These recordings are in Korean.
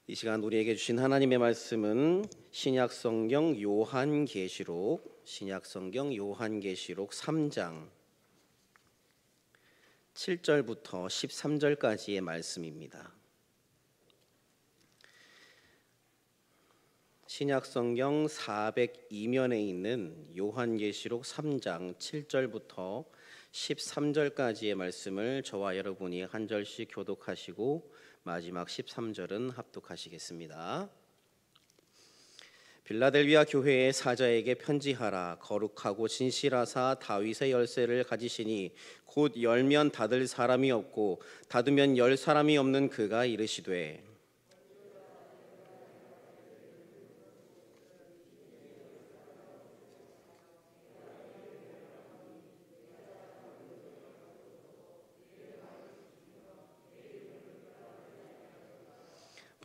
이 시간 우리에게 주신 하나님의 말씀은 신약성경 요한계시록 3장 7절부터 13절까지의 말씀입니다. 신약성경 402면에 있는 요한계시록 3장 7절부터 13절까지의 말씀을 저와 여러분이 한 절씩 교독하시고 마지막 13절은 합독하시겠습니다. 빌라델비아 교회의 사자에게 편지하라. 거룩하고 진실하사 다윗의 열쇠를 가지시니 곧 열면 닫을 사람이 없고 닫으면 열 사람이 없는 그가 이르시되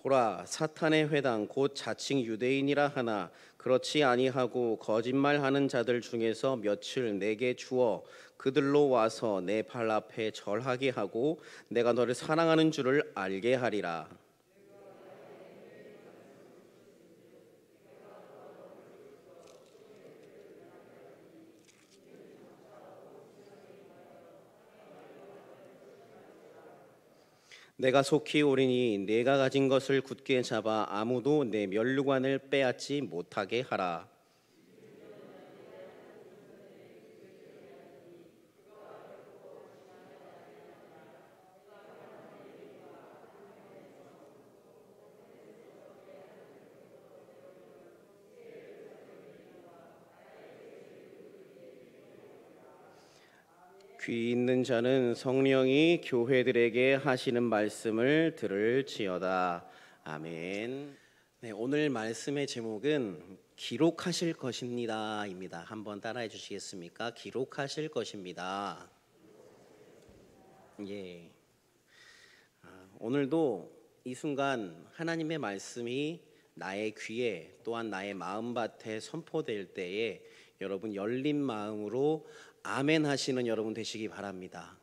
보라, 사탄의 회당 곧 자칭 유대인이라 하나 그렇지 아니하고 거짓말하는 자들 중에서 몇을 내게 주어 그들로 와서 내 발 앞에 절하게 하고 내가 너를 사랑하는 줄을 알게 하리라. 내가 속히 오리니 내가 가진 것을 굳게 잡아 아무도 내 면류관을 빼앗지 못하게 하라. 귀 있는 자는 성령이 교회들에게 하시는 말씀을 들을지어다. 아멘. 네, 오늘 말씀의 제목은 기록하실 것입니다 입니다. 한번 따라해 주시겠습니까? 기록하실 것입니다. 예. 오늘도 이 순간 하나님의 말씀이 나의 귀에 또한 나의 마음밭에 선포될 때에 여러분 열린 마음으로 아멘 하시는 여러분 되시기 바랍니다.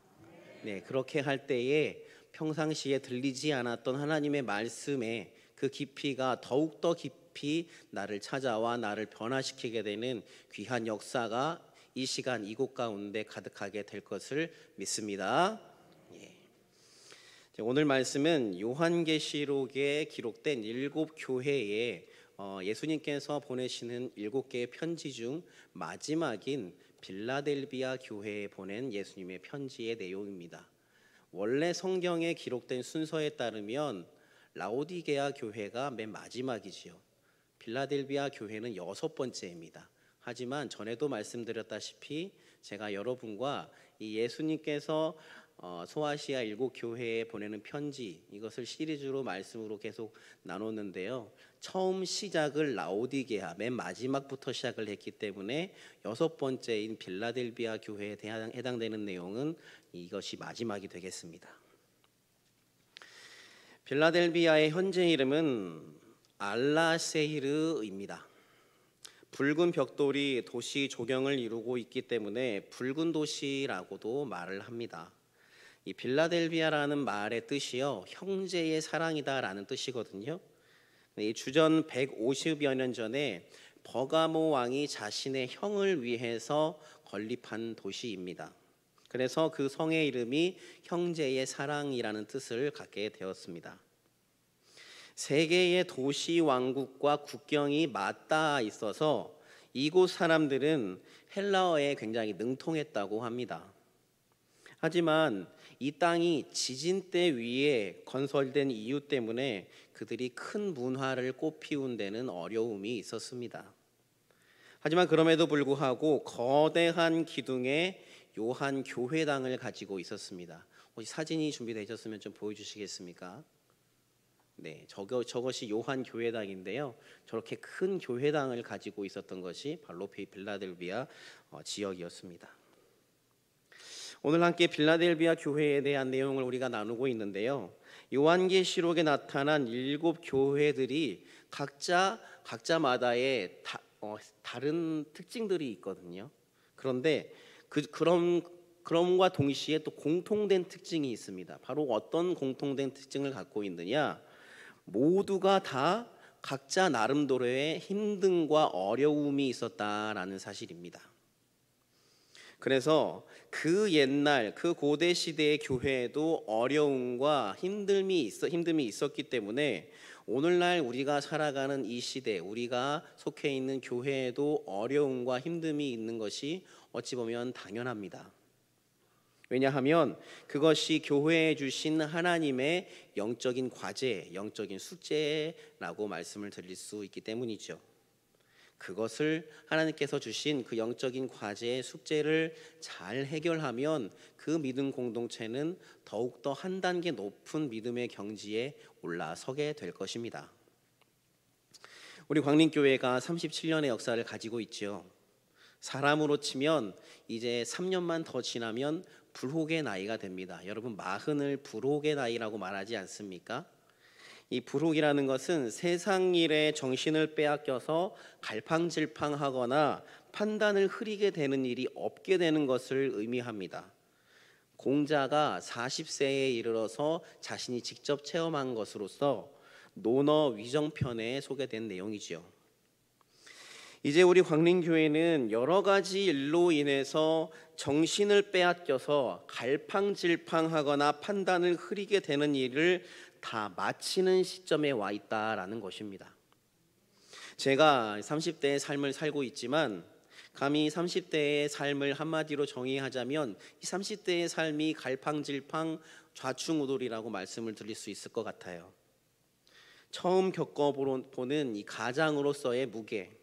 네, 그렇게 할 때에 평상시에 들리지 않았던 하나님의 말씀의 그 깊이가 더욱더 깊이 나를 찾아와 나를 변화시키게 되는 귀한 역사가 이 시간 이곳 가운데 가득하게 될 것을 믿습니다. 오늘 말씀은 요한계시록에 기록된 7교회에 예수님께서 보내시는 7개의 편지 중 마지막인 빌라델비아 교회에 보낸 예수님의 편지의 내용입니다. 원래 성경에 기록된 순서에 따르면 라오디게아 교회가 맨 마지막이지요. 빌라델비아 교회는 6번째입니다. 하지만 전에도 말씀드렸다시피 제가 여러분과 이 예수님께서 소아시아 7교회에 보내는 편지 이것을 시리즈로 말씀으로 계속 나눴는데요. 처음 시작을 라오디게아 맨 마지막부터 시작을 했기 때문에 6번째인 빌라델비아 교회에 해당되는 내용은 이것이 마지막이 되겠습니다. 빌라델비아의 현재 이름은 알라세이르입니다. 붉은 벽돌이 도시 조경을 이루고 있기 때문에 붉은 도시라고도 말을 합니다. 이 빌라델비아라는 말의 뜻이요, 형제의 사랑이다라는 뜻이거든요. 이 주전 150여 년 전에 버가모 왕이 자신의 형을 위해서 건립한 도시입니다. 그래서 그 성의 이름이 형제의 사랑이라는 뜻을 갖게 되었습니다. 세 개의 도시 왕국과 국경이 맞닿아 있어서 이곳 사람들은 헬라어에 굉장히 능통했다고 합니다. 하지만 이 땅이 지진대 위에 건설된 이유 때문에 그들이 큰 문화를 꽃피운 데는 어려움이 있었습니다. 하지만 그럼에도 불구하고 거대한 기둥에 요한 교회당을 가지고 있었습니다. 혹시 사진이 준비되셨으면 좀 보여주시겠습니까? 네, 저것이 요한 교회당인데요. 저렇게 큰 교회당을 가지고 있었던 것이 바로 빌라델비아 지역이었습니다. 오늘 함께 빌라델비아 교회에 대한 내용을 우리가 나누고 있는데요. 요한계시록에 나타난 7교회들이 각자마다의 다른 특징들이 있거든요. 그런데 그럼과 동시에 또 공통된 특징이 있습니다. 바로 어떤 공통된 특징을 갖고 있느냐? 모두가 다 각자 나름대로의 힘듦과 어려움이 있었다라는 사실입니다. 그래서 그 옛날 그 고대 시대의 교회에도 어려움과 힘듦이 있었기 때문에 오늘날 우리가 살아가는 이 시대, 우리가 속해 있는 교회에도 어려움과 힘듦이 있는 것이 어찌 보면 당연합니다. 왜냐하면 그것이 교회에 주신 하나님의 영적인 과제, 영적인 숙제라고 말씀을 드릴 수 있기 때문이죠. 그것을 하나님께서 주신 그 영적인 과제의 숙제를 잘 해결하면 그 믿음 공동체는 더욱더 한 단계 높은 믿음의 경지에 올라서게 될 것입니다. 우리 광림교회가 37년의 역사를 가지고 있죠. 사람으로 치면 이제 3년만 더 지나면 불혹의 나이가 됩니다. 여러분, 마흔을 불혹의 나이라고 말하지 않습니까? 이 불혹이라는 것은 세상 일에 정신을 빼앗겨서 갈팡질팡하거나 판단을 흐리게 되는 일이 없게 되는 것을 의미합니다. 공자가 40세에 이르러서 자신이 직접 체험한 것으로서 논어 위정편에 소개된 내용이지요. 이제 우리 광림교회는 여러 가지 일로 인해서 정신을 빼앗겨서 갈팡질팡하거나 판단을 흐리게 되는 일을 다 마치는 시점에 와 있다라는 것입니다. 제가 30대의 삶을 살고 있지만 감히 30대의 삶을 한마디로 정의하자면 이 30대의 삶이 갈팡질팡 좌충우돌이라고 말씀을 드릴 수 있을 것 같아요. 처음 겪어보는 이 가장으로서의 무게,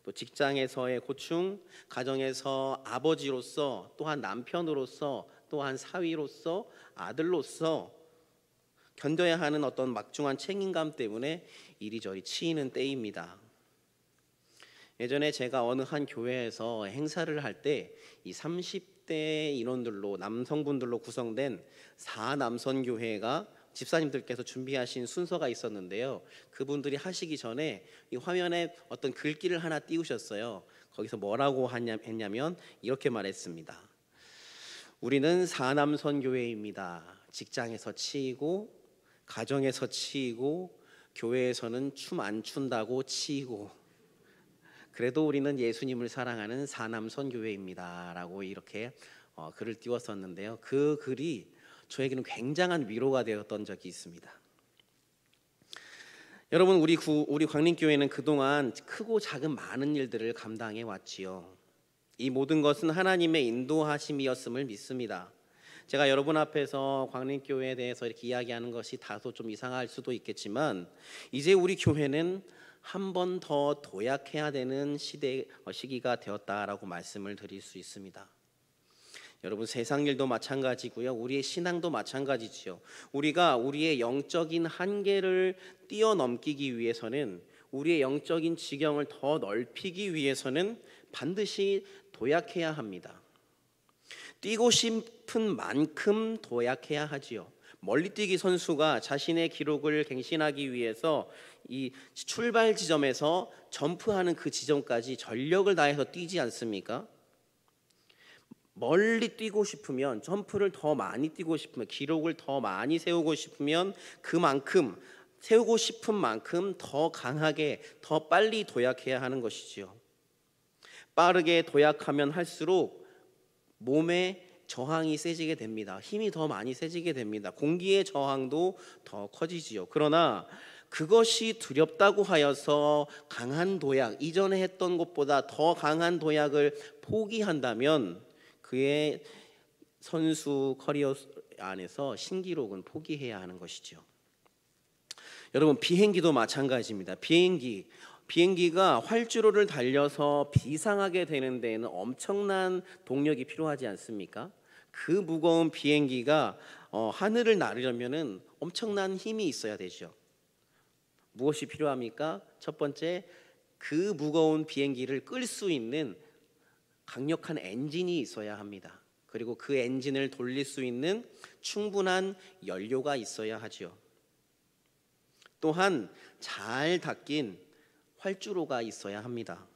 또 직장에서의 고충, 가정에서 아버지로서, 또한 남편으로서, 또한 사위로서, 아들로서 견뎌야 하는 어떤 막중한 책임감 때문에 이리저리 치이는 때입니다. 예전에 제가 어느 한 교회에서 행사를 할 때 이 30대 인원들로, 남성분들로 구성된 사남선교회가 집사님들께서 준비하신 순서가 있었는데요. 그분들이 하시기 전에 이 화면에 어떤 글귀를 하나 띄우셨어요. 거기서 뭐라고 했냐면 이렇게 말했습니다. 우리는 사남선교회입니다. 직장에서 치이고, 가정에서 치이고, 교회에서는 춤 안 춘다고 치이고, 그래도 우리는 예수님을 사랑하는 사남선교회입니다 라고 이렇게 글을 띄웠었는데요. 그 글이 저에게는 굉장한 위로가 되었던 적이 있습니다. 여러분, 우리 광림교회는 그동안 크고 작은 많은 일들을 감당해 왔지요. 이 모든 것은 하나님의 인도하심이었음을 믿습니다. 제가 여러분 앞에서 광림교회에 대해서 이렇게 이야기하는 것이 다소 좀 이상할 수도 있겠지만 이제 우리 교회는 한 번 더 도약해야 되는 시기가 되었다라고 말씀을 드릴 수 있습니다. 여러분, 세상 일도 마찬가지고요. 우리의 신앙도 마찬가지지요. 우리가 우리의 영적인 한계를 뛰어넘기기 위해서는, 우리의 영적인 지경을 더 넓히기 위해서는 반드시 도약해야 합니다. 뛰고 싶은 만큼 도약해야 하지요. 멀리뛰기 선수가 자신의 기록을 갱신하기 위해서 이 출발 지점에서 점프하는 그 지점까지 전력을 다해서 뛰지 않습니까? 멀리 뛰고 싶으면, 점프를 더 많이 뛰고 싶으면, 기록을 더 많이 세우고 싶으면 그만큼, 세우고 싶은 만큼 더 강하게, 더 빨리 도약해야 하는 것이지요. 빠르게 도약하면 할수록 몸에 저항이 세지게 됩니다. 힘이 더 많이 세지게 됩니다. 공기의 저항도 더 커지지요. 그러나 그것이 두렵다고 하여서 강한 도약, 이전에 했던 것보다 더 강한 도약을 포기한다면 그의 선수 커리어 안에서 신기록은 포기해야 하는 것이죠. 여러분, 비행기도 마찬가지입니다. 비행기가 활주로를 달려서 비상하게 되는 데에는 엄청난 동력이 필요하지 않습니까? 그 무거운 비행기가 하늘을 나르려면은 엄청난 힘이 있어야 되죠. 무엇이 필요합니까? 첫 번째, 그 무거운 비행기를 끌 수 있는 강력한 엔진이 있어야 합니다. 그리고 그 엔진을 돌릴 수 있는 충분한 연료가 있어야 하죠. 또한 잘 닦인 활주로가 있어야 합니다.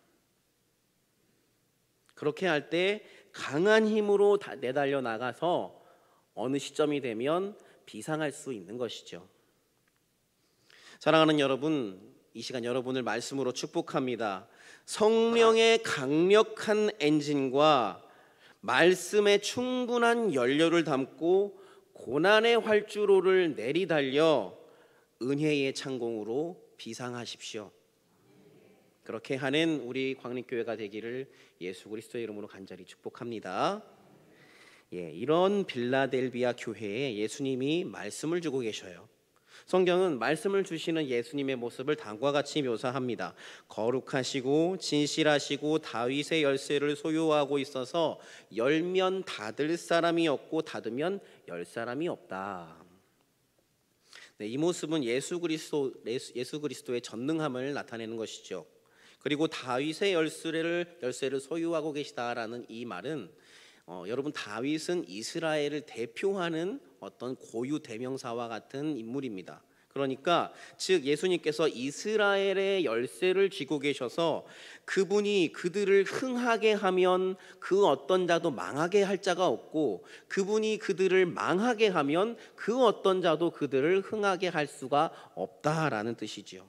그렇게 할 때 강한 힘으로 내달려 나가서 어느 시점이 되면 비상할 수 있는 것이죠. 사랑하는 여러분, 이 시간 여러분을 말씀으로 축복합니다. 성령의 강력한 엔진과 말씀의 충분한 연료를 담고 고난의 활주로를 내리달려 은혜의 창공으로 비상하십시오. 그렇게 하는 우리 광림교회가 되기를 예수 그리스도의 이름으로 간절히 축복합니다. 이런 빌라델비아 교회에 예수님이 말씀을 주고 계셔요. 성경은 말씀을 주시는 예수님의 모습을 다음과 같이 묘사합니다. 거룩하시고 진실하시고 다윗의 열쇠를 소유하고 있어서 열면 닫을 사람이 없고 닫으면 열 사람이 없다. 이 모습은 예수 그리스도의 전능함을 나타내는 것이죠. 그리고 다윗의 열쇠를 소유하고 계시다라는 이 말은 여러분, 다윗은 이스라엘을 대표하는 어떤 고유 대명사와 같은 인물입니다. 그러니까 즉 예수님께서 이스라엘의 열쇠를 쥐고 계셔서 그분이 그들을 흥하게 하면 그 어떤 자도 망하게 할 자가 없고, 그분이 그들을 망하게 하면 그 어떤 자도 그들을 흥하게 할 수가 없다라는 뜻이지요.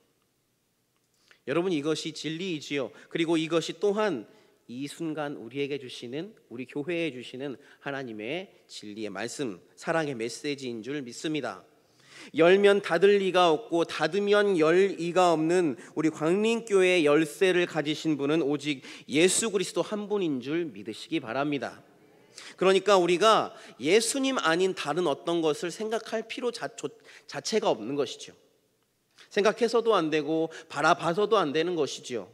여러분, 이것이 진리이지요. 그리고 이것이 또한 이 순간 우리에게 주시는, 우리 교회에 주시는 하나님의 진리의 말씀, 사랑의 메시지인 줄 믿습니다. 열면 닫을 리가 없고 닫으면 열 이가 없는 우리 광림교회의 열쇠를 가지신 분은 오직 예수 그리스도 한 분인 줄 믿으시기 바랍니다. 그러니까 우리가 예수님 아닌 다른 어떤 것을 생각할 필요 자체가 없는 것이죠. 생각해서도 안 되고 바라봐서도 안 되는 것이죠.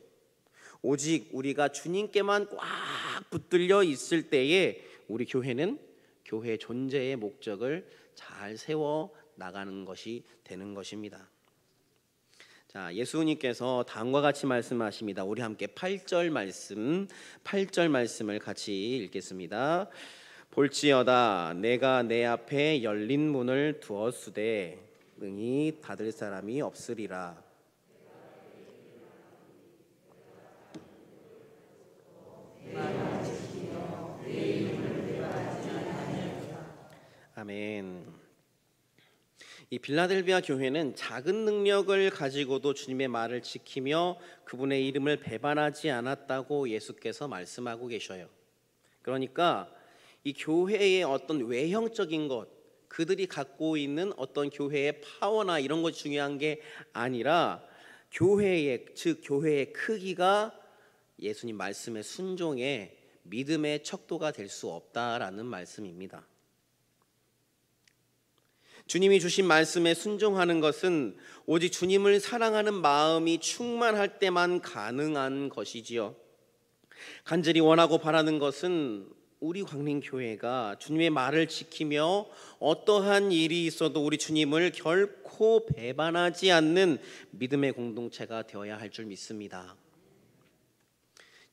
오직 우리가 주님께만 꽉 붙들려 있을 때에 우리 교회는 교회의 존재의 목적을 잘 세워 나가는 것이 되는 것입니다. 자, 예수님께서 다음과 같이 말씀하십니다. 우리 함께 8절 말씀을 같이 읽겠습니다. 볼지어다 내가 내 앞에 열린 문을 두었으되 능히 닫을 사람이 없으리라. 아멘. 이 빌라델비아 교회는 작은 능력을 가지고도 주님의 말을 지키며 그분의 이름을 배반하지 않았다고 예수께서 말씀하고 계셔요. 그러니까 이 교회의 어떤 외형적인 것, 그들이 갖고 있는 어떤 교회의 파워나 이런 것 중요한 게 아니라 교회의 크기가 예수님 말씀의 순종의 믿음의 척도가 될 수 없다라는 말씀입니다. 주님이 주신 말씀에 순종하는 것은 오직 주님을 사랑하는 마음이 충만할 때만 가능한 것이지요. 간절히 원하고 바라는 것은 우리 광림교회가 주님의 말을 지키며 어떠한 일이 있어도 우리 주님을 결코 배반하지 않는 믿음의 공동체가 되어야 할 줄 믿습니다.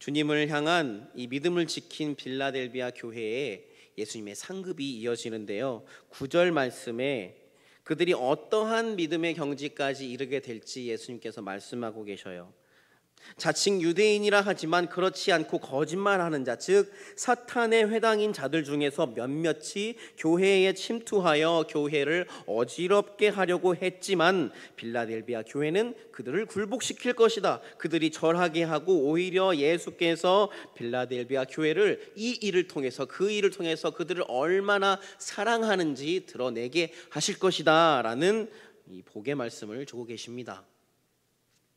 주님을 향한 이 믿음을 지킨 빌라델비아 교회에 예수님의 상급이 이어지는데요. 9절 말씀에 그들이 어떠한 믿음의 경지까지 이르게 될지 예수님께서 말씀하고 계셔요. 자칭 유대인이라 하지만 그렇지 않고 거짓말하는 자, 즉 사탄의 회당인 자들 중에서 몇몇이 교회에 침투하여 교회를 어지럽게 하려고 했지만 빌라델비아 교회는 그들을 굴복시킬 것이다. 그들이 절하게 하고 오히려 예수께서 빌라델비아 교회를 이 일을 통해서, 그 일을 통해서 그들을 얼마나 사랑하는지 드러내게 하실 것이다 라는 이 복의 말씀을 주고 계십니다.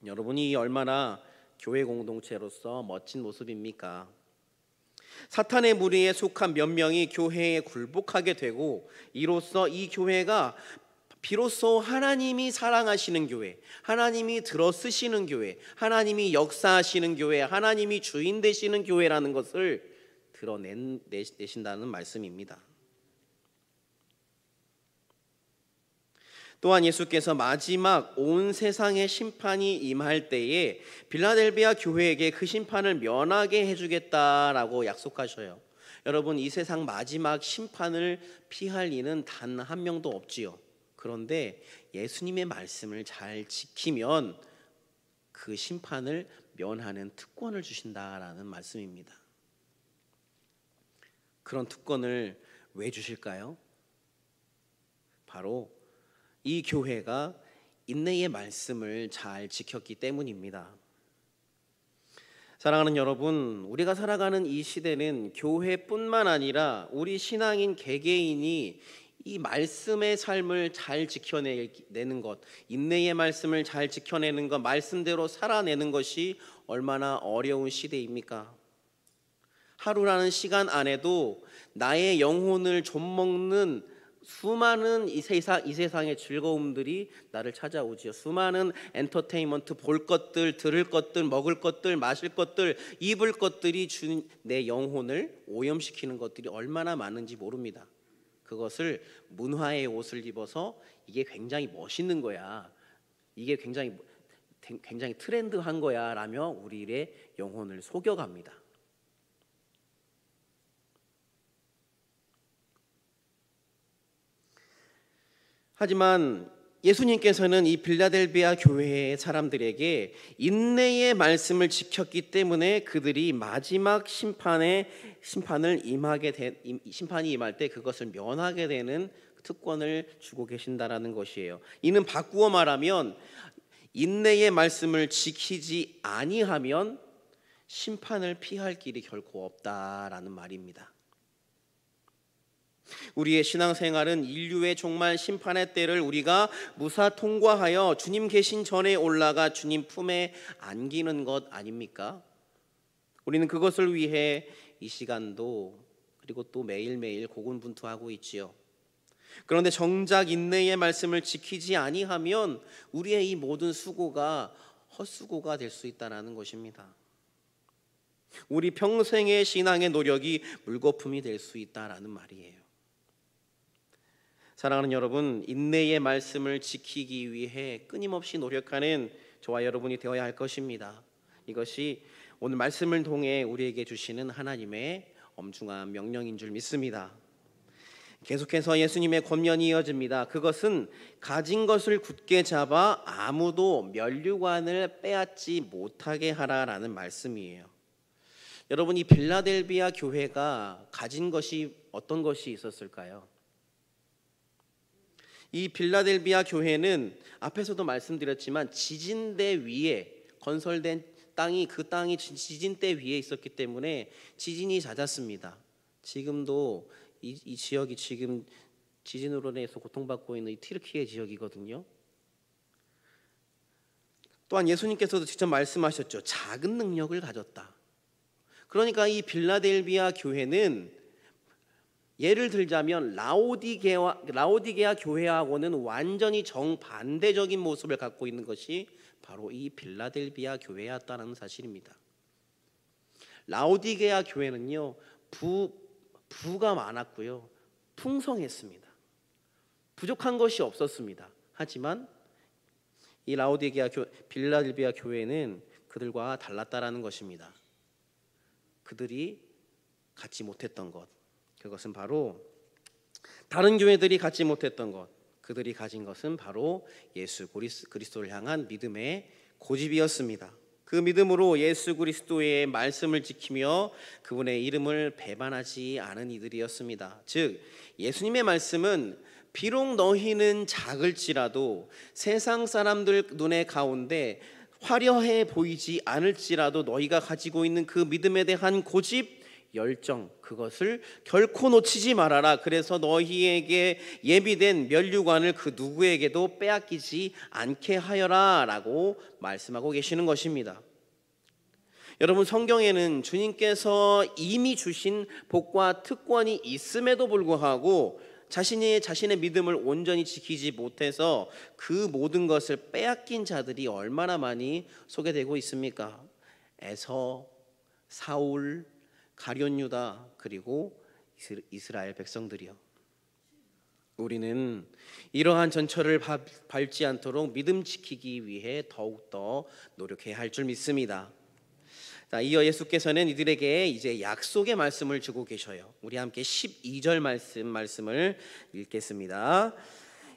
여러분이 얼마나 교회 공동체로서 멋진 모습입니까? 사탄의 무리에 속한 몇 명이 교회에 굴복하게 되고 이로써 이 교회가 비로소 하나님이 사랑하시는 교회, 하나님이 들어쓰시는 교회, 하나님이 역사하시는 교회, 하나님이 주인 되시는 교회라는 것을 드러내신다는 말씀입니다. 또한 예수께서 마지막 온 세상의 심판이 임할 때에 빌라델비아 교회에게 그 심판을 면하게 해주겠다라고 약속하셔요. 여러분, 이 세상 마지막 심판을 피할 이는 단 한 명도 없지요. 그런데 예수님의 말씀을 잘 지키면 그 심판을 면하는 특권을 주신다라는 말씀입니다. 그런 특권을 왜 주실까요? 바로 이 교회가 인내의 말씀을 잘 지켰기 때문입니다. 사랑하는 여러분, 우리가 살아가는 이 시대는 교회뿐만 아니라 우리 신앙인 개개인이 이 말씀의 삶을 잘 지켜내는 것, 인내의 말씀을 잘 지켜내는 것, 말씀대로 살아내는 것이 얼마나 어려운 시대입니까? 하루라는 시간 안에도 나의 영혼을 좀먹는 수많은 이 세상의 즐거움들이 나를 찾아오지요. 수많은 엔터테인먼트, 볼 것들, 들을 것들, 먹을 것들, 마실 것들, 입을 것들이 내 영혼을 오염시키는 것들이 얼마나 많은지 모릅니다. 그것을 문화의 옷을 입어서 이게 굉장히 멋있는 거야, 이게 굉장히 트렌드한 거야 라며 우리의 영혼을 속여갑니다. 하지만 예수님께서는 이 빌라델비아 교회의 사람들에게 인내의 말씀을 지켰기 때문에 그들이 마지막 심판이 임할 때 그것을 면하게 되는 특권을 주고 계신다라는 것이에요. 이는 바꾸어 말하면 인내의 말씀을 지키지 아니하면 심판을 피할 길이 결코 없다라는 말입니다. 우리의 신앙생활은 인류의 종말 심판의 때를 우리가 무사 통과하여 주님 계신 전에 올라가 주님 품에 안기는 것 아닙니까? 우리는 그것을 위해 이 시간도 그리고 또 매일매일 고군분투하고 있지요. 그런데 정작 인내의 말씀을 지키지 아니하면 우리의 이 모든 수고가 헛수고가 될 수 있다는 것입니다. 우리 평생의 신앙의 노력이 물거품이 될 수 있다는 말이에요. 사랑하는 여러분, 인내의 말씀을 지키기 위해 끊임없이 노력하는 저와 여러분이 되어야 할 것입니다. 이것이 오늘 말씀을 통해 우리에게 주시는 하나님의 엄중한 명령인 줄 믿습니다. 계속해서 예수님의 권면이 이어집니다. 그것은 가진 것을 굳게 잡아 아무도 면류관을 빼앗지 못하게 하라라는 말씀이에요. 여러분, 이 빌라델비아 교회가 가진 것이 어떤 것이 있었을까요? 이 빌라델비아 교회는 앞에서도 말씀드렸지만 지진대 위에 건설된 땅이, 그 땅이 지진대 위에 있었기 때문에 지진이 잦았습니다. 지금도 이 지역이 지금 지진으로 인해서 고통받고 있는 이 튀르키예 지역이거든요. 또한 예수님께서도 직접 말씀하셨죠. 작은 능력을 가졌다. 그러니까 이 빌라델비아 교회는 예를 들자면 라오디게아 교회하고는 완전히 정반대적인 모습을 갖고 있는 것이 바로 이 빌라델비아 교회였다는 사실입니다. 라오디게아 교회는요, 부가 많았고요, 풍성했습니다. 부족한 것이 없었습니다. 하지만 이 빌라델비아 교회는 그들과 달랐다라는 것입니다. 그들이 갖지 못했던 것, 그것은 바로 다른 교회들이 갖지 못했던 것, 그들이 가진 것은 바로 예수 그리스도를 향한 믿음의 고집이었습니다. 그 믿음으로 예수 그리스도의 말씀을 지키며 그분의 이름을 배반하지 않은 이들이었습니다. 즉 예수님의 말씀은 비록 너희는 작을지라도 세상 사람들 눈에 가운데 화려해 보이지 않을지라도 너희가 가지고 있는 그 믿음에 대한 고집, 열정, 그것을 결코 놓치지 말아라. 그래서 너희에게 예비된 면류관을 그 누구에게도 빼앗기지 않게 하여라 라고 말씀하고 계시는 것입니다. 여러분, 성경에는 주님께서 이미 주신 복과 특권이 있음에도 불구하고 자신의 믿음을 온전히 지키지 못해서 그 모든 것을 빼앗긴 자들이 얼마나 많이 소개되고 있습니까? 에서, 사울, 가룟 유다, 그리고 이스라엘 백성들이요. 우리는 이러한 전철을 밟지 않도록 믿음 지키기 위해 더욱더 노력해야 할 줄 믿습니다. 자, 이어 예수께서는 이들에게 이제 약속의 말씀을 주고 계셔요. 우리 함께 12절 말씀을 읽겠습니다.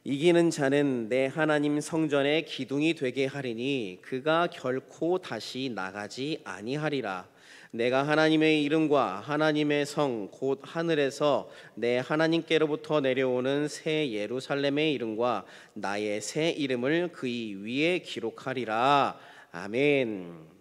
이기는 자는 내 하나님 성전의 기둥이 되게 하리니 그가 결코 다시 나가지 아니하리라. 내가 하나님의 이름과 하나님의 성 곧 하늘에서 내 하나님께로부터 내려오는 새 예루살렘의 이름과 나의 새 이름을 그의 위에 기록하리라. 아멘.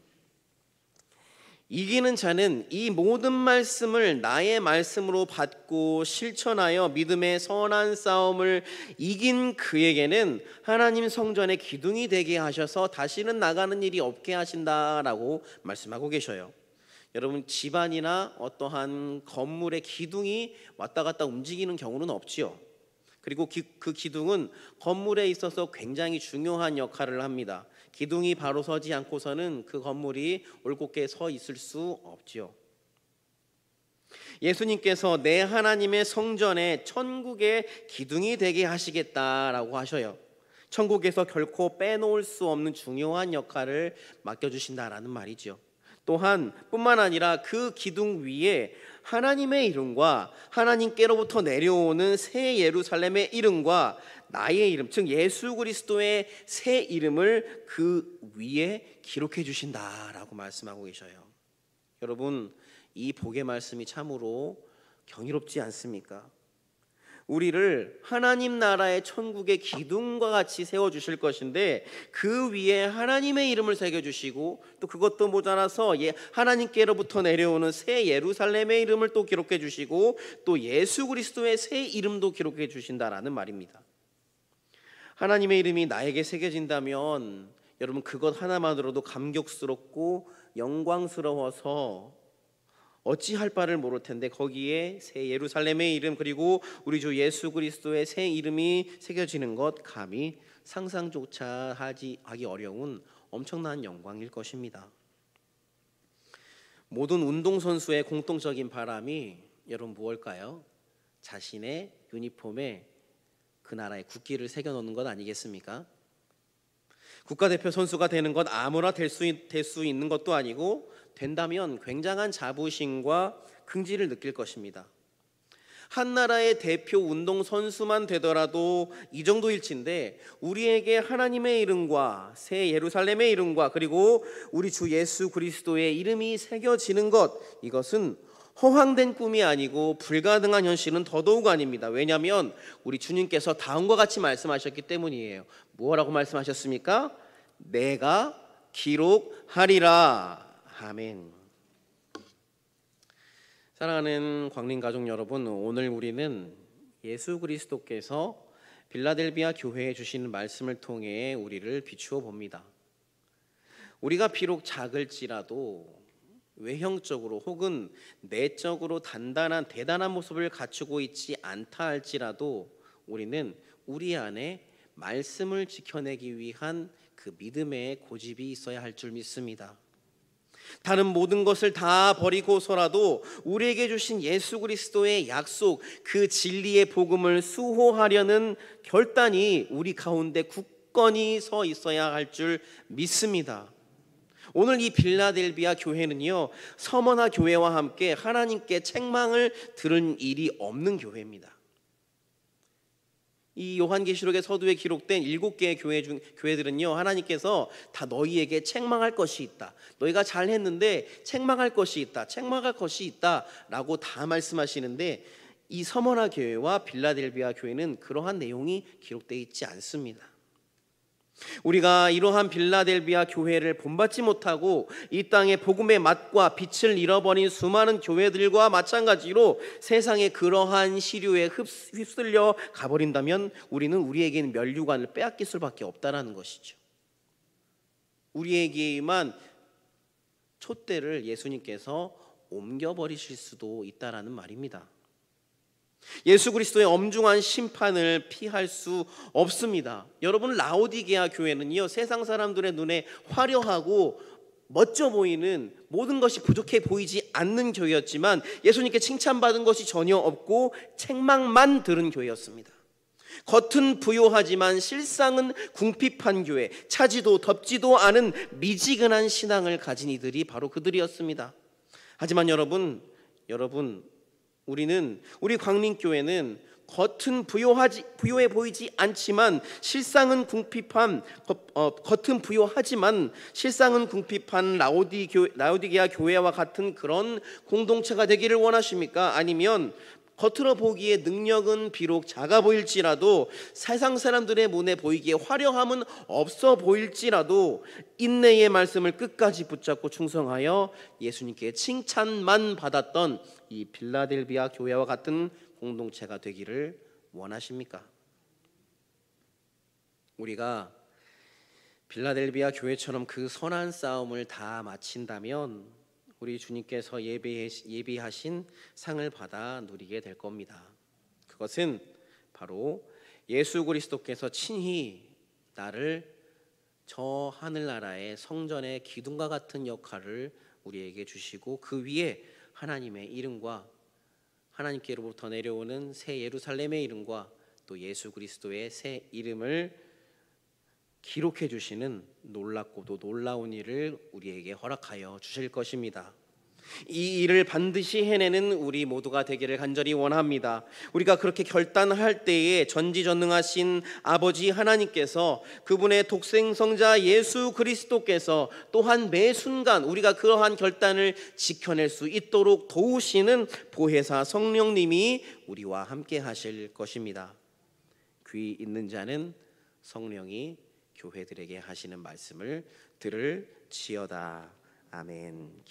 이기는 자는 이 모든 말씀을 나의 말씀으로 받고 실천하여 믿음의 선한 싸움을 이긴 그에게는 하나님 성전의 기둥이 되게 하셔서 다시는 나가는 일이 없게 하신다라고 말씀하고 계셔요. 여러분, 집안이나 어떠한 건물의 기둥이 왔다 갔다 움직이는 경우는 없지요. 그리고 그 기둥은 건물에 있어서 굉장히 중요한 역할을 합니다. 기둥이 바로 서지 않고서는 그 건물이 올곧게 서 있을 수 없지요. 예수님께서 내 하나님의 성전에 천국의 기둥이 되게 하시겠다라고 하셔요. 천국에서 결코 빼놓을 수 없는 중요한 역할을 맡겨주신다라는 말이죠. 또한 뿐만 아니라 그 기둥 위에 하나님의 이름과 하나님께로부터 내려오는 새 예루살렘의 이름과 나의 이름, 즉 예수 그리스도의 새 이름을 그 위에 기록해 주신다라고 말씀하고 계셔요. 여러분, 이 복의 말씀이 참으로 경이롭지 않습니까? 우리를 하나님 나라의 천국의 기둥과 같이 세워주실 것인데 그 위에 하나님의 이름을 새겨주시고 또 그것도 모자라서 하나님께로부터 내려오는 새 예루살렘의 이름을 또 기록해 주시고 또 예수 그리스도의 새 이름도 기록해 주신다라는 말입니다. 하나님의 이름이 나에게 새겨진다면 여러분, 그것 하나만으로도 감격스럽고 영광스러워서 어찌할 바를 모를 텐데 거기에 새 예루살렘의 이름 그리고 우리 주 예수 그리스도의 새 이름이 새겨지는 것 감히 상상조차 하기 어려운 엄청난 영광일 것입니다. 모든 운동선수의 공통적인 바람이 여러분 무엇일까요? 자신의 유니폼에 그 나라의 국기를 새겨놓는 것 아니겠습니까? 국가대표 선수가 되는 것 아무나 될 수 있는 것도 아니고 된다면 굉장한 자부심과 긍지를 느낄 것입니다. 한 나라의 대표 운동선수만 되더라도 이 정도일진데 우리에게 하나님의 이름과 새 예루살렘의 이름과 그리고 우리 주 예수 그리스도의 이름이 새겨지는 것, 이것은 허황된 꿈이 아니고 불가능한 현실은 더더욱 아닙니다. 왜냐하면 우리 주님께서 다음과 같이 말씀하셨기 때문이에요. 뭐라고 말씀하셨습니까? 내가 기록하리라. 아멘. 사랑하는 광림가족 여러분, 오늘 우리는 예수 그리스도께서 빌라델비아 교회에 주시는 말씀을 통해 우리를 비추어 봅니다. 우리가 비록 작을지라도 외형적으로 혹은 내적으로 대단한 모습을 갖추고 있지 않다 할지라도 우리는 우리 안에 말씀을 지켜내기 위한 그 믿음의 고집이 있어야 할 줄 믿습니다. 다른 모든 것을 다 버리고서라도 우리에게 주신 예수 그리스도의 약속, 그 진리의 복음을 수호하려는 결단이 우리 가운데 굳건히 서 있어야 할 줄 믿습니다. 오늘 이 빌라델비아 교회는요, 서머나 교회와 함께 하나님께 책망을 들은 일이 없는 교회입니다. 이 요한계시록의 서두에 기록된 7개의 교회들은요, 하나님께서 다 너희에게 책망할 것이 있다, 너희가 잘했는데 책망할 것이 있다 라고 다 말씀하시는데 이 서머나 교회와 빌라델비아 교회는 그러한 내용이 기록되어 있지 않습니다. 우리가 이러한 빌라델비아 교회를 본받지 못하고 이 땅의 복음의 맛과 빛을 잃어버린 수많은 교회들과 마찬가지로 세상의 그러한 시류에 휩쓸려 가버린다면 우리는 우리에게는 면류관을 빼앗길 수밖에 없다라는 것이죠. 우리에게만 촛대를 예수님께서 옮겨버리실 수도 있다라는 말입니다. 예수 그리스도의 엄중한 심판을 피할 수 없습니다. 여러분, 라오디게아 교회는요, 세상 사람들의 눈에 화려하고 멋져 보이는 모든 것이 부족해 보이지 않는 교회였지만 예수님께 칭찬받은 것이 전혀 없고 책망만 들은 교회였습니다. 겉은 부요하지만 실상은 궁핍한 교회, 차지도 덥지도 않은 미지근한 신앙을 가진 이들이 바로 그들이었습니다. 하지만 여러분, 우리 광림교회는 겉은 부요해 보이지 않지만 실상은 궁핍한 겉은 부요하지만 실상은 궁핍한 라오디게아 교회와 같은 그런 공동체가 되기를 원하십니까? 아니면 겉으로 보기에 능력은 비록 작아 보일지라도 세상 사람들의 눈에 보이기에 화려함은 없어 보일지라도 인내의 말씀을 끝까지 붙잡고 충성하여 예수님께 칭찬만 받았던 이 빌라델비아 교회와 같은 공동체가 되기를 원하십니까? 우리가 빌라델비아 교회처럼 그 선한 싸움을 다 마친다면 우리 주님께서 예비하신 상을 받아 누리게 될 겁니다. 그것은 바로 예수 그리스도께서 친히 나를 저 하늘나라의 성전의 기둥과 같은 역할을 우리에게 주시고 그 위에 하나님의 이름과 하나님께로부터 내려오는 새 예루살렘의 이름과 또 예수 그리스도의 새 이름을 기록해 주시는 놀랍고도 놀라운 일을 우리에게 허락하여 주실 것입니다. 이 일을 반드시 해내는 우리 모두가 되기를 간절히 원합니다. 우리가 그렇게 결단할 때에 전지전능하신 아버지 하나님께서 그분의 독생성자 예수 그리스도께서 또한 매 순간 우리가 그러한 결단을 지켜낼 수 있도록 도우시는 보혜사 성령님이 우리와 함께 하실 것입니다. 귀 있는 자는 성령이 교회들에게 하시는 말씀을 들을지어다. 아멘.